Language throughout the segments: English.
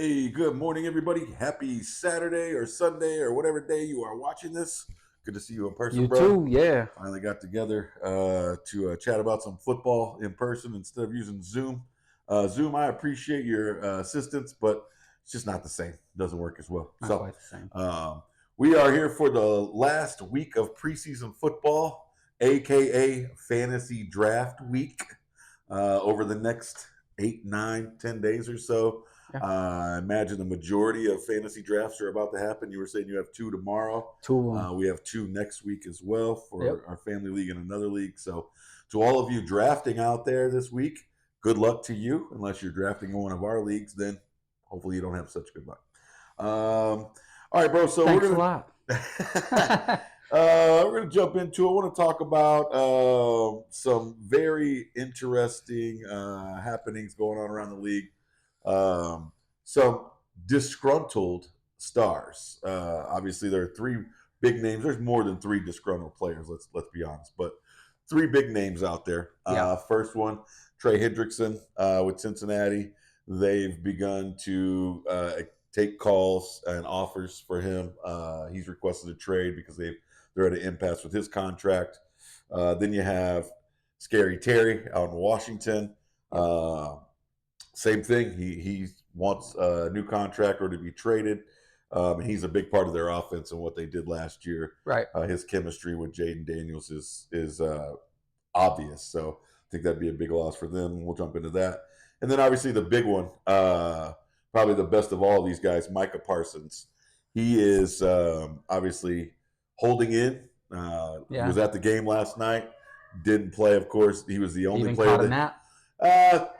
Hey, good morning, everybody. Happy Saturday or Sunday or whatever day you are watching this. Good to see you in person, You bro. too, yeah. Finally got together to chat about some football in person instead of using Zoom. Zoom, I appreciate your assistance, but it's just not the same. Doesn't work as well. Not So quite the same. we are here for the last week of preseason football, aka fantasy draft week. Over the next 8, 9, 10 days or so. Yeah. I imagine the majority of fantasy drafts are about to happen. You were saying you have 2 tomorrow. Two of them. We have 2 next week as well for Yep. our family league and another league. So, to all of you drafting out there this week, good luck to you. Unless you're drafting in one of our leagues, then hopefully you don't have such good luck. All right, bro. So Thanks we're a lot. we're gonna jump into it. I want to talk about some very interesting happenings going on around the league. Some disgruntled stars. Obviously, there are 3 big names. There's more than 3 disgruntled players. Let's be honest, but 3 big names out there. Yeah. First one, Trey Hendrickson with Cincinnati. They've begun to take calls and offers for him. He's requested a trade because they're at an impasse with his contract. Then you have Scary Terry out in Washington. Same thing. He wants a new contract or to be traded. He's a big part of their offense and what they did last year. Right. His chemistry with Jaden Daniels is obvious. So I think that'd be a big loss for them. We'll jump into that. And then obviously the big one, probably the best of all of these guys, Micah Parsons. He is obviously holding in. He was at the game last night. Didn't play, of course. He was the only Even player caught a that nap.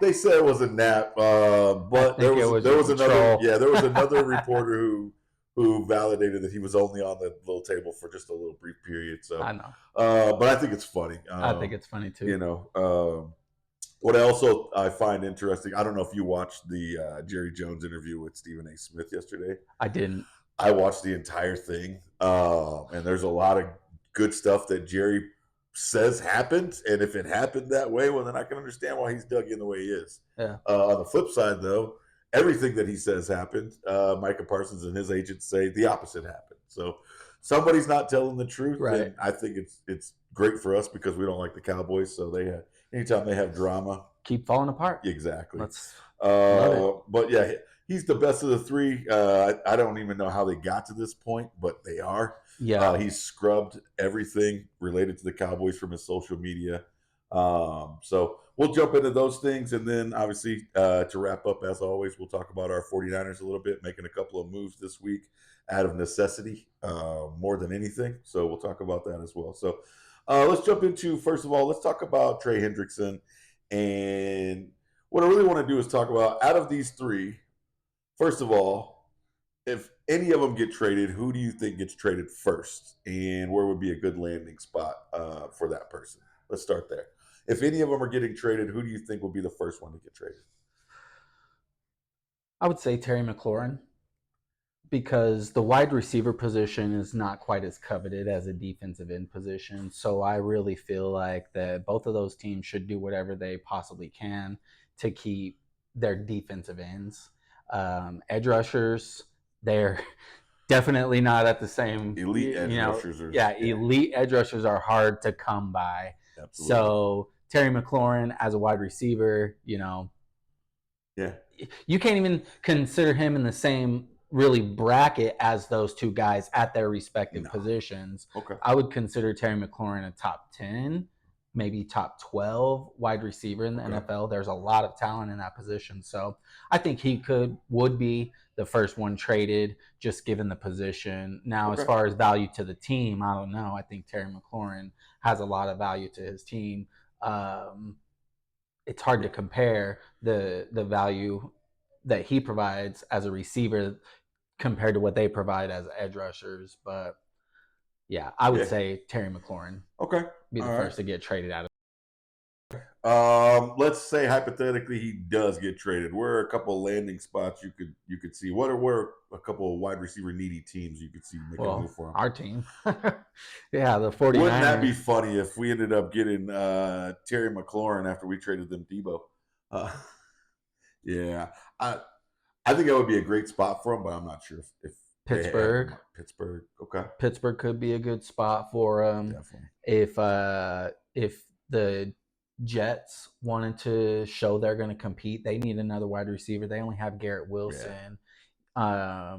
They said it was a nap, but there was another reporter who validated that he was only on the little table for just a little brief period. So I know. but I think it's funny. I think it's funny too. You know, what I find interesting. I don't know if you watched the Jerry Jones interview with Stephen A. Smith yesterday. I didn't. I watched the entire thing, and there's a lot of good stuff that Jerry says happened, and if it happened that way, well, then I can understand why he's dug in the way he is. Yeah. On the flip side, though, everything that he says happened. Micah Parsons and his agents say the opposite happened. So somebody's not telling the truth, Right. and I think it's great for us because we don't like the Cowboys. So anytime they have drama, keep falling apart. Exactly. Love it. But yeah, he's the best of the 3. I don't even know how they got to this point, but they are. Yeah. He's scrubbed everything related to the Cowboys from his social media. So we'll jump into those things. And then obviously to wrap up, as always, we'll talk about our 49ers a little bit, making a couple of moves this week out of necessity more than anything. So we'll talk about that as well. So let's jump into, first of all, let's talk about Trey Hendrickson. And what I really want to do is talk about, out of these 3, first of all, if any of them get traded, who do you think gets traded first? And where would be a good landing spot for that person? Let's start there. If any of them are getting traded, who do you think will be the first one to get traded? I would say Terry McLaurin, because the wide receiver position is not quite as coveted as a defensive end position. So I really feel like that both of those teams should do whatever they possibly can to keep their defensive ends. Edge rushers, they're definitely not at the same elite edge rushers. Elite edge rushers are hard to come by. Absolutely. So Terry McLaurin as a wide receiver, you can't even consider him in the same really bracket as those 2 guys at their respective positions. Okay. I would consider Terry McLaurin a top 10, maybe top 12 wide receiver in the NFL. There's a lot of talent in that position. So I think he would be the first one traded, just given the position. Now, as far as value to the team, I don't know. I think Terry McLaurin has a lot of value to his team. It's hard to compare the value that he provides as a receiver compared to what they provide as edge rushers. But yeah, I would say Terry McLaurin be the first to get traded out of. Let's say hypothetically he does get traded. Where are a couple of landing spots you could see? Where are a couple of wide receiver needy teams you could see making a move for him? Our team. Yeah, the 49ers. Wouldn't that be funny if we ended up getting Terry McLaurin after we traded them Debo? Yeah. I think that would be a great spot for him, but I'm not sure if Pittsburgh. Pittsburgh. Okay. Pittsburgh could be a good spot for him. Definitely. If the Jets wanted to show they're going to compete, they need another wide receiver. They only have Garrett Wilson. Yeah.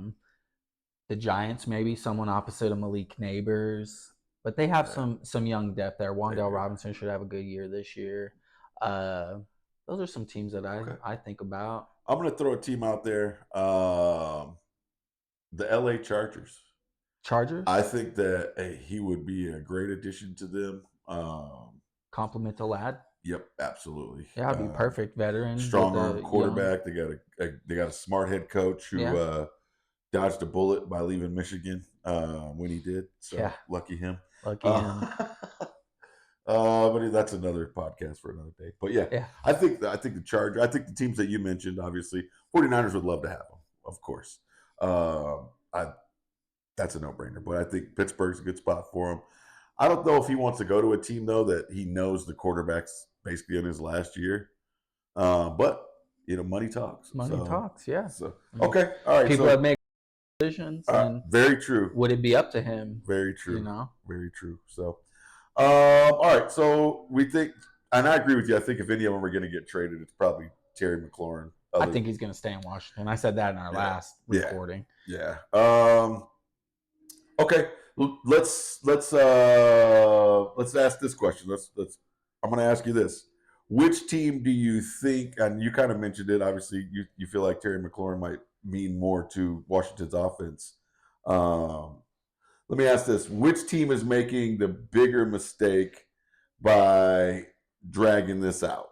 The Giants, maybe someone opposite of Malik Neighbors, but they have some young depth there. Wandale Robinson should have a good year this year. Those are some teams that I think about. I'm going to throw a team out there. The LA Chargers. Chargers? I think that he would be a great addition to them. Compliment the lad. Yep, absolutely. Yeah, it'd be perfect. Veteran, strong arm quarterback. Young... They got a smart head coach who dodged a bullet by leaving Michigan when he did. So lucky him. Lucky him. But that's another podcast for another day. But yeah. I think the Chargers. I think the teams that you mentioned, obviously, 49ers would love to have them, of course. That's a no-brainer. But I think Pittsburgh's a good spot for him. I don't know if he wants to go to a team, though, that he knows the quarterback's basically in his last year. But, money talks. Money talks, yeah. So, okay, all right. People have made decisions. And very true. Would it be up to him? Very true. Very true. So, all right. So, we think, and I agree with you, I think if any of them are going to get traded, it's probably Terry McLaurin. I think he's going to stay in Washington. I said that in our last recording. Yeah. Okay. Let's ask this question. I'm going to ask you this. Which team do you think, and you kind of mentioned it, obviously you feel like Terry McLaurin might mean more to Washington's offense. Let me ask this. Which team is making the bigger mistake by dragging this out?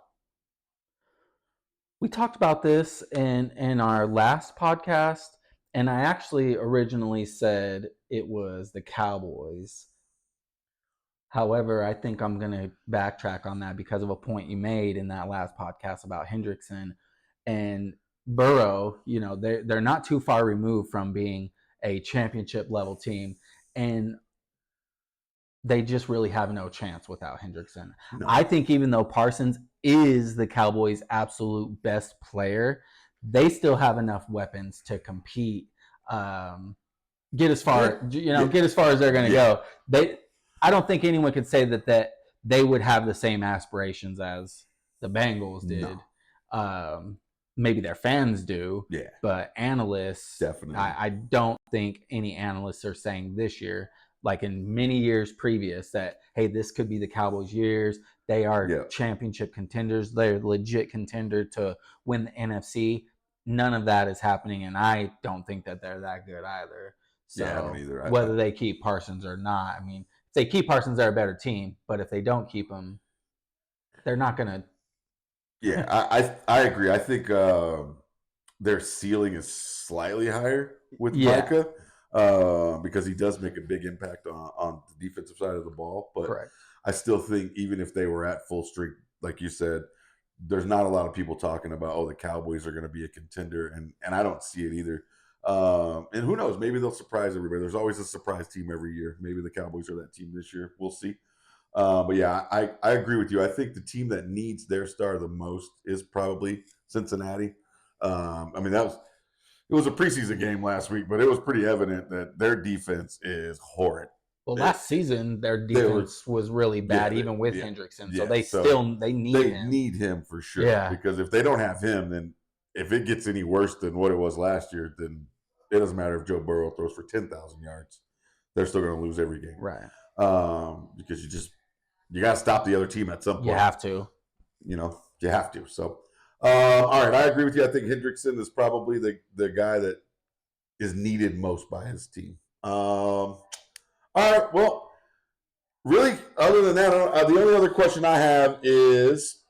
We talked about this in our last podcast, and I actually originally said it was the Cowboys. However, I think I'm going to backtrack on that because of a point you made in that last podcast about Hendrickson and Burrow. They're not too far removed from being a championship level team, and they just really have no chance without Hendrickson. No. I think even though Parsons is the Cowboys' absolute best player, they still have enough weapons to compete. Get as far as they're going to go. I don't think anyone could say that they would have the same aspirations as the Bengals did. No. Maybe their fans do. Yeah. But analysts, definitely. I don't think any analysts are saying this year, like in many years previous, that, hey, this could be the Cowboys' years. They are championship contenders. They're legit contender to win the NFC. None of that is happening, and I don't think that they're that good either. So I don't either. Whether they keep Parsons or not, I mean, if they keep Parsons, they're a better team. But if they don't keep him, they're not going to. Yeah, I agree. I think their ceiling is slightly higher with Micah because he does make a big impact on the defensive side of the ball. But correct. I still think even if they were at full strength, like you said, there's not a lot of people talking about, the Cowboys are going to be a contender, and I don't see it either. And who knows? Maybe they'll surprise everybody. There's always a surprise team every year. Maybe the Cowboys are that team this year. We'll see. But yeah, I agree with you. I think the team that needs their star the most is probably Cincinnati. I mean, it was a preseason game last week, but it was pretty evident that their defense is horrid. Well, last season their defense was really bad, even with Hendrickson. So they need him. They need him for sure. Yeah. Because if they don't have him, then if it gets any worse than what it was last year, then it doesn't matter if Joe Burrow throws for 10,000 yards. They're still going to lose every game. Right. Because you got to stop the other team at some point. You have to. You have to. So, all right, I agree with you. I think Hendrickson is probably the guy that is needed most by his team. All right, well, really, other than that, the only other question I have is,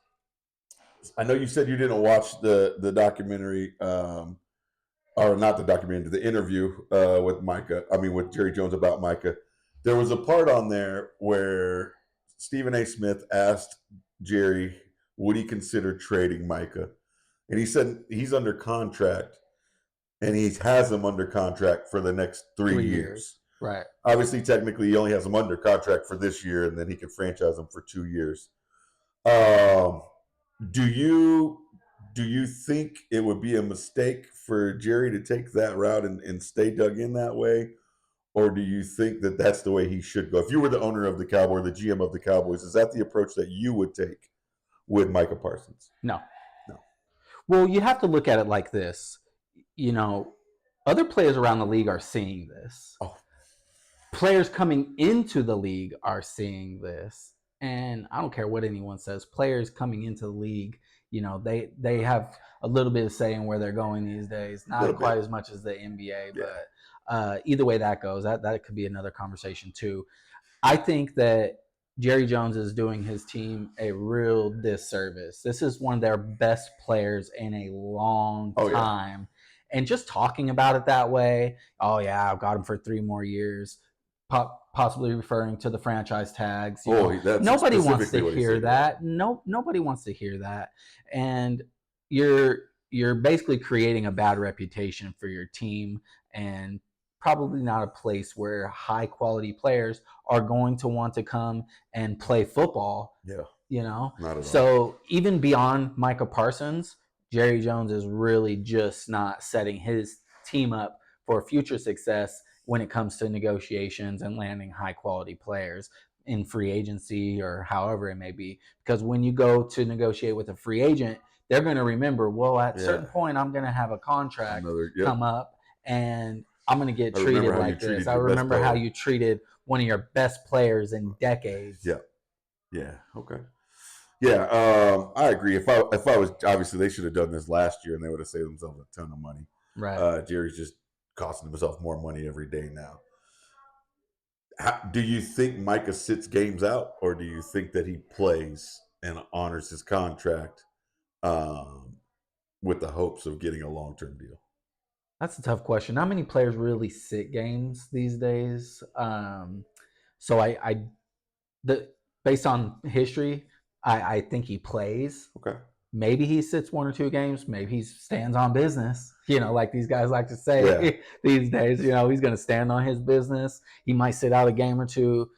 I know you said you didn't watch the documentary, or not the documentary, the interview with Jerry Jones about Micah. There was a part on there where Stephen A. Smith asked Jerry, would he consider trading Micah? And he said he's under contract, and he has him under contract for the next 3 years. Right. Obviously, technically, he only has him under contract for this year, and then he can franchise him for 2 years. Do Do you think it would be a mistake for Jerry to take that route and stay dug in that way? Or do you think that that's the way he should go? If you were the owner of the Cowboys, the GM of the Cowboys, is that the approach that you would take with Micah Parsons? No. No. Well, you have to look at it like this. Other players around the league are seeing this. Oh. Players coming into the league are seeing this. And I don't care what anyone says. Players coming into the league, they have a little bit of say in where they're going these days. Not quite as much as the NBA, but either way that goes, that could be another conversation too. I think that Jerry Jones is doing his team a real disservice. This is one of their best players in a long time. And just talking about it that way, oh yeah, I've got him for 3 more years, possibly referring to the franchise tags. Nobody wants to hear that. Nobody wants to hear that. And you're basically creating a bad reputation for your team, and probably not a place where high quality players are going to want to come and play football. Yeah. Not at all. So even beyond Micah Parsons, Jerry Jones is really just not setting his team up for future success when it comes to negotiations and landing high quality players in free agency or however it may be. Because when you go to negotiate with a free agent, they're going to remember, well, at a certain point, I'm going to have a contract come up and I'm going to get treated like this. I remember how you treated one of your best players in decades. Yeah. Okay. Yeah. I agree. If I was, obviously they should have done this last year and they would have saved themselves a ton of money. Right. Jerry's just costing himself more money every day now. Do you think Micah sits games out, or do you think that he plays and honors his contract with the hopes of getting a long-term deal? That's a tough question. Not many players really sit games these days. So based on history, I think he plays. Okay. Maybe he sits 1 or 2 games. Maybe he stands on business. Like these guys like to say these days. He's going to stand on his business. He might sit out a game or 2.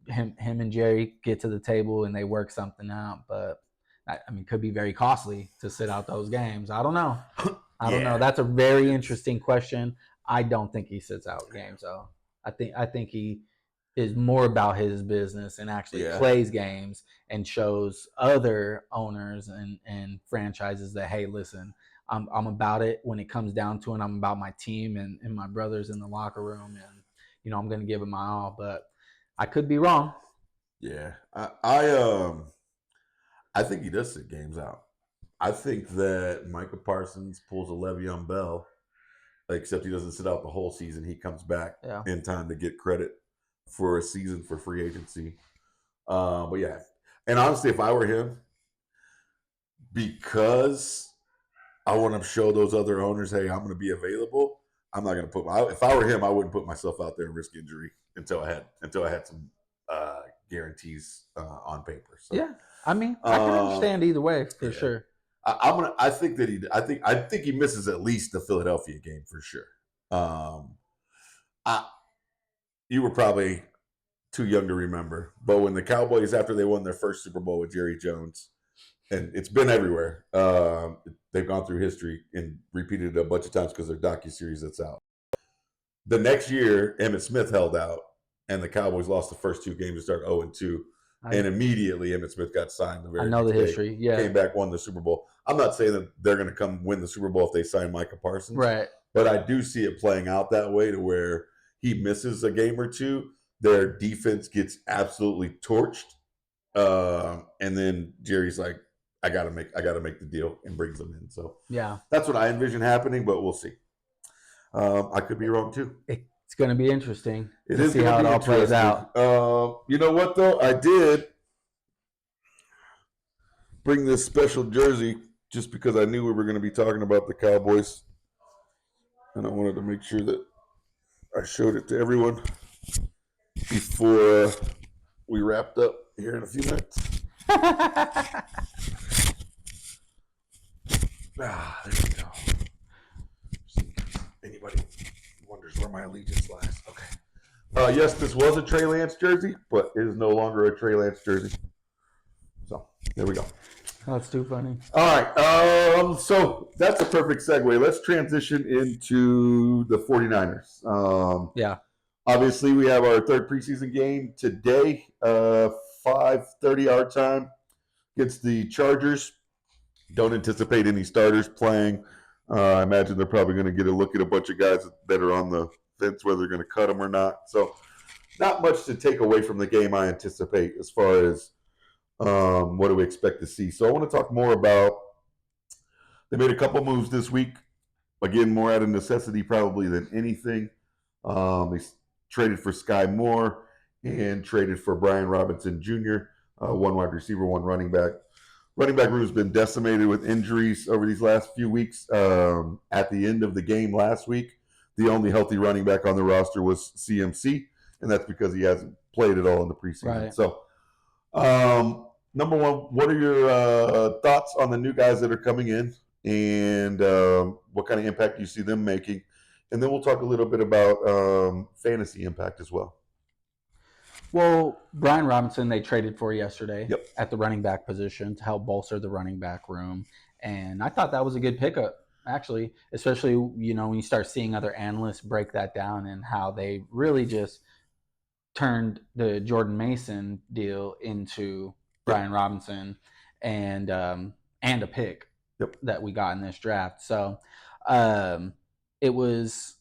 Him and Jerry get to the table and they work something out. But could be very costly to sit out those games. I don't know. I don't know. That's a very interesting question. I don't think he sits out games though. I think he is more about his business and actually plays games and shows other owners and franchises that, hey, listen, I'm about it when it comes down to it. I'm about my team and my brothers in the locker room, and I'm going to give it my all. But I could be wrong. Yeah, I think he does sit games out. I think that Micah Parsons pulls a Le'Veon Bell, except he doesn't sit out the whole season. He comes back in time to get credit for a season for free agency. But yeah, and honestly, if I were him, because I want to show those other owners, hey, I'm going to be available. I'm not going to if I were him, I wouldn't put myself out there and risk injury until I had some guarantees on paper. So, yeah, I can understand either way for sure. I think he misses at least the Philadelphia game for sure. You were probably too young to remember, but when the Cowboys, after they won their first Super Bowl with Jerry Jones, and it's been everywhere, they've gone through history and repeated it a bunch of times because their docuseries that's out. The next year, Emmitt Smith held out, and the Cowboys lost the first 2 games to start 0-2. And immediately Emmitt Smith got signed the very next day. History. Yeah. Came back, won the Super Bowl. I'm not saying that they're going to come win the Super Bowl if they sign Micah Parsons. Right. But I do see it playing out that way to where he misses a game or 2. Their defense gets absolutely torched. And then Jerry's like, I gotta make the deal, and brings them in. So that's what I envision happening, but we'll see. I could be wrong too. It's going to be interesting to see how it all plays out. You know what, though? I did bring this special jersey just because I knew we were going to be talking about the Cowboys. And I wanted to make sure that I showed it to everyone before we wrapped up here in a few minutes. There we go. Anybody wonders where my allegiance lies. Okay. Yes, this was a Trey Lance jersey, but it is no longer a Trey Lance jersey. So, there we go. That's too funny. All right. So that's a perfect segue. Let's transition into the 49ers. Yeah. Obviously, we have our third preseason game today, 5:30 our time, against the Chargers. Don't anticipate any starters playing. I imagine they're probably going to get a look at a bunch of guys that are on the fence, whether they're going to cut them or not. So not much to take away from the game, I anticipate, as far as what do we expect to see. So I want to talk more about, they made a couple moves this week. Again, more out of necessity probably than anything. They traded for Sky Moore and traded for Brian Robinson Jr., one wide receiver, one running back. Running back room has been decimated with injuries over these last few weeks. At the end of the game last week, the only healthy running back on the roster was CMC, and that's because he hasn't played at all in the preseason. Right. So, number one, what are your thoughts on the new guys that are coming in, and what kind of impact do you see them making? And then we'll talk a little bit about fantasy impact as well. Well, Brian Robinson they traded for yesterday Yep. at the running back position to help bolster the running back room. And I thought that was a good pickup, actually, especially, when you start seeing other analysts break that down and how they really just turned the Jordan Mason deal into Brian Robinson and a pick that we got in this draft. So it was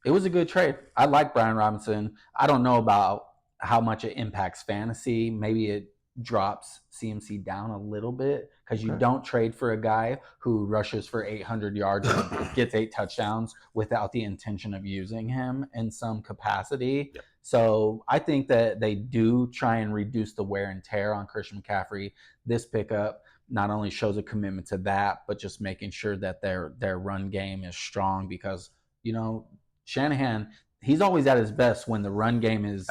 a good trade. I like Brian Robinson. I don't know about how much it impacts fantasy. Maybe it drops CMC down a little bit because you don't trade for a guy who rushes for 800 yards and gets 8 touchdowns without the intention of using him in some capacity. Yep. So I think that they do try and reduce the wear and tear on Christian McCaffrey. This pickup not only shows a commitment to that, but just making sure that their run game is strong because, Shanahan, he's always at his best when the run game is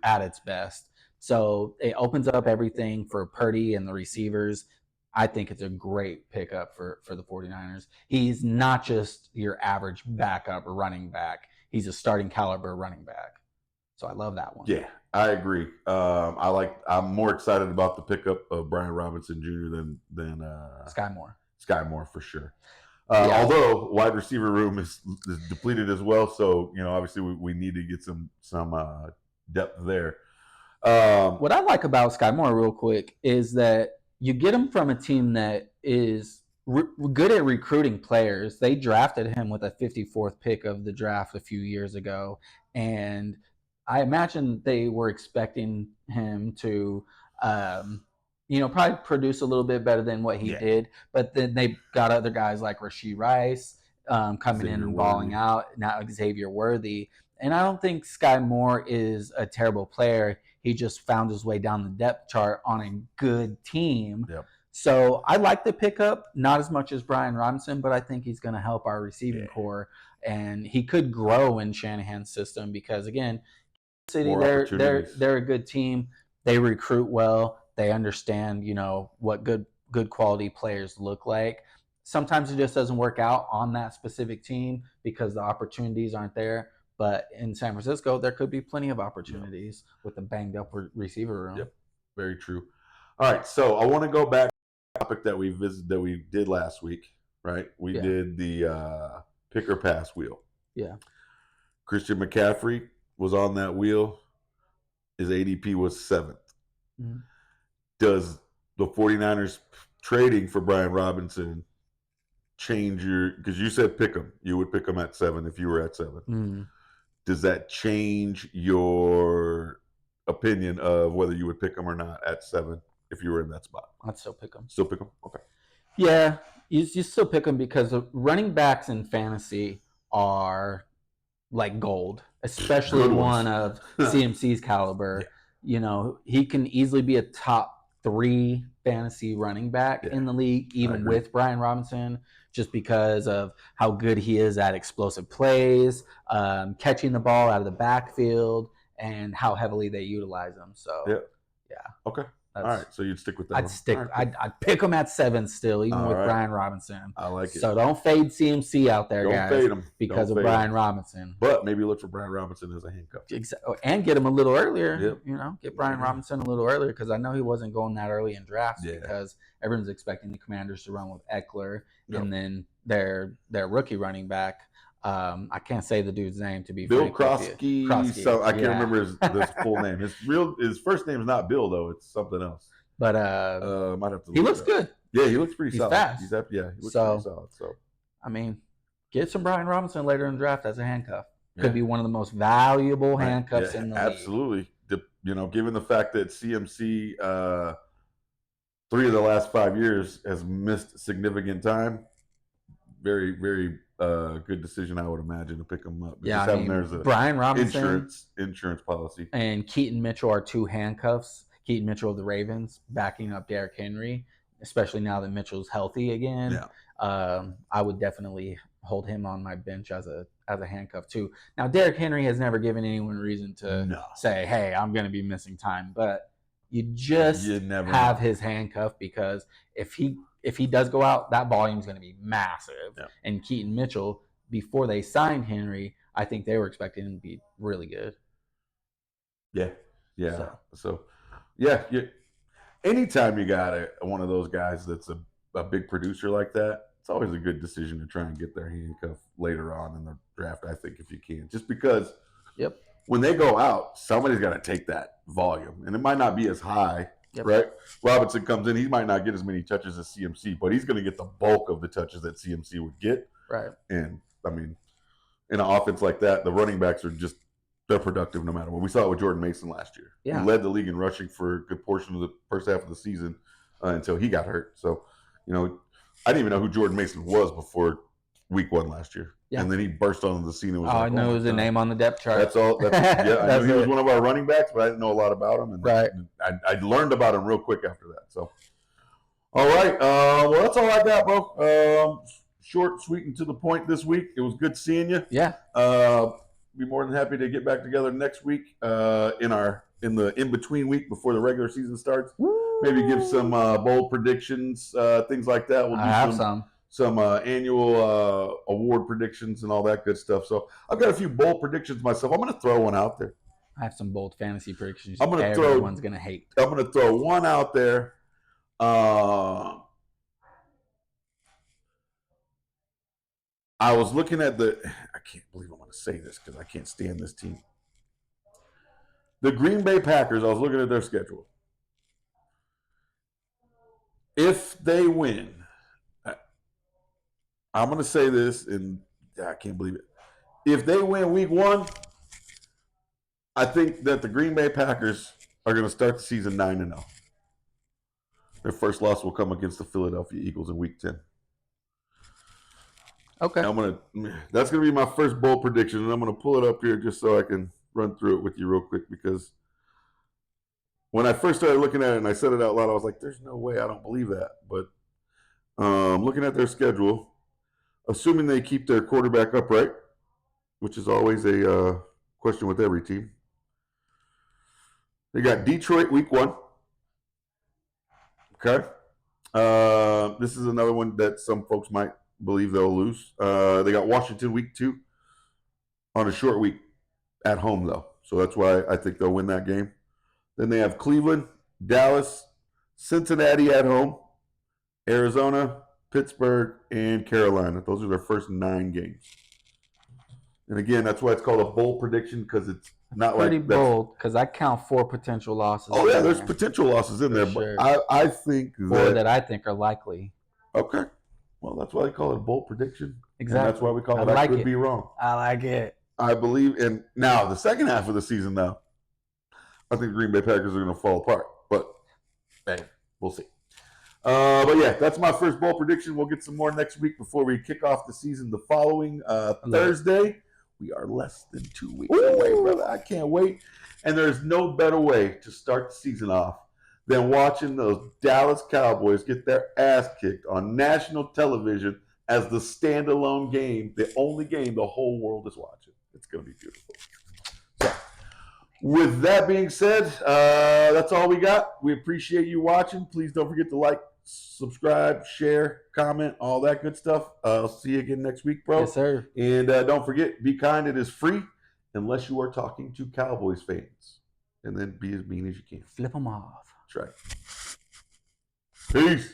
at its best. So it opens up everything for Purdy and the receivers. I think it's a great pickup for the 49ers. He's not just your average backup running back. He's a starting caliber running back. So I love that one. Yeah, I agree. I'm more excited about the pickup of Brian Robinson Jr. than Sky Moore. Sky Moore for sure. Although wide receiver room is depleted as well, so obviously we need to get some depth there. What I like about Sky Moore, real quick, is that you get him from a team that is good at recruiting players. They drafted him with a 54th pick of the draft a few years ago, and I imagine they were expecting him to probably produce a little bit better than what he did. But then they got other guys like Rashee Rice coming in and balling out. Now Xavier Worthy. And I don't think Sky Moore is a terrible player. He just found his way down the depth chart on a good team. Yep. So I like the pickup, not as much as Brian Robinson, but I think he's going to help our receiving core. And he could grow in Shanahan's system because, again, City, they're a good team. They recruit well. They understand, what good quality players look like. Sometimes it just doesn't work out on that specific team because the opportunities aren't there. But in San Francisco, there could be plenty of opportunities with a banged up receiver room. Yep, very true. All right, so I want to go back to the topic that we did last week. Right, we did the pick or pass wheel. Yeah, Christian McCaffrey was on that wheel. His ADP was 7th. Mm-hmm. Does the 49ers trading for Brian Robinson change because you said pick him. You would pick him at 7 if you were at 7. Mm-hmm. Does that change your opinion of whether you would pick him or not at 7 if you were in that spot? I'd still pick him. Still pick him? Okay. Yeah, you still pick him because running backs in fantasy are like gold, especially one of CMC's caliber. Yeah. He can easily be a top 3 fantasy running back in the league, even with Brian Robinson, just because of how good he is at explosive plays, catching the ball out of the backfield, and how heavily they utilize him. So, yeah. Okay. All right, so you'd stick with that. I'd stick. Right. I'd pick him at 7 still, even with Brian Robinson. I like it. So don't fade CMC out there, guys. Don't fade him because of Brian Robinson. But maybe look for Brian Robinson as a handcuff. And get him a little earlier. Yep. You know, get Brian Robinson a little earlier because I know he wasn't going that early in drafts because everyone's expecting the Commanders to run with Eckler and then their rookie running back. I can't say the dude's name to be Bill Krosky. So I can't remember his full name. His first name is not Bill though; it's something else. But might have to. He looks good. Yeah, he looks pretty solid. Fast. He looks pretty solid. So I mean, get some Brian Robinson later in the draft as a handcuff. Could be one of the most valuable handcuffs in the league. Absolutely. You know, given the fact that CMC 3 of the last 5 years has missed significant time, very, very good decision, I would imagine, to pick him up. Yeah, I mean, there's a Brian Robinson insurance policy, and Keaton Mitchell are 2 handcuffs. Keaton Mitchell of the Ravens backing up Derrick Henry, especially now that Mitchell's healthy again. Yeah. I would definitely hold him on my bench as a handcuff too. Now Derrick Henry has never given anyone reason to say, "Hey, I'm going to be missing time," but you never have his handcuff because if he does go out, that volume is going to be massive. Yeah. And Keaton Mitchell, before they signed Henry, I think they were expecting him to be really good. Yeah. So anytime you got one of those guys that's a big producer like that, it's always a good decision to try and get their handcuff later on in the draft, I think, if you can. Just because when they go out, somebody's got to take that volume. And it might not be as high, right? Robinson comes in, he might not get as many touches as CMC, but he's going to get the bulk of the touches that CMC would get. Right. And, I mean, in an offense like that, the running backs are just they're productive no matter what. We saw it with Jordan Mason last year. Yeah. He led the league in rushing for a good portion of the first half of the season until he got hurt. So, you know, I didn't even know who Jordan Mason was before week 1 last year. Yeah. And then he burst onto the scene. And was I know it was a name on the depth chart. That's all. I knew he was one of our running backs, but I didn't know a lot about him. And I learned about him real quick after that. So, all right. Well, that's all I got, bro. Short, sweet, and to the point this week. It was good seeing you. Yeah. Be more than happy to get back together next week in the in-between week before the regular season starts. Woo! Maybe give some bold predictions, things like that. We'll do some annual award predictions and all that good stuff. So I've got a few bold predictions myself. I'm going to throw one out there. I have some bold fantasy predictions. Everyone's going to hate. I'm going to throw one out there. I was looking at I can't believe I'm going to say this because I can't stand this team. The Green Bay Packers, I was looking at their schedule. If they win, I'm going to say this, and I can't believe it. If they win week 1, I think that the Green Bay Packers are going to start the season 9-0. Their first loss will come against the Philadelphia Eagles in week 10. Okay. That's going to be my first bold prediction, and I'm going to pull it up here just so I can run through it with you real quick because when I first started looking at it and I said it out loud, I was like, there's no way, I don't believe that. But looking at their schedule, assuming they keep their quarterback upright, which is always a question with every team. They got Detroit week 1. Okay. This is another one that some folks might believe they'll lose. They got Washington week 2 on a short week at home, though. So that's why I think they'll win that game. Then they have Cleveland, Dallas, Cincinnati at home, Arizona, Pittsburgh, and Carolina. Those are their first 9 games. And again, that's why it's called a bold prediction because it's not pretty bold because I count 4 potential losses. Oh, yeah, there's potential losses in there. Sure. But I think 4 that I think are likely. Okay. Well, that's why they call it a bold prediction. Exactly. And that's why we call it I could be wrong. I like it. I believe in now the second half of the season now. I think the Green Bay Packers are going to fall apart. But hey, we'll see. But yeah, that's my first bold prediction. We'll get some more next week before we kick off the season the following Thursday. We are less than 2 weeks away, brother. I can't wait. And there's no better way to start the season off than watching those Dallas Cowboys get their ass kicked on national television as the standalone game, the only game the whole world is watching. It's going to be beautiful. So, With that being said, that's all we got. We appreciate you watching. Please don't forget to like, subscribe, share, comment, all that good stuff. I'll see you again next week, bro. Yes, sir. And don't forget, be kind. It is free unless you are talking to Cowboys fans. And then be as mean as you can. Flip them off. That's right. Peace.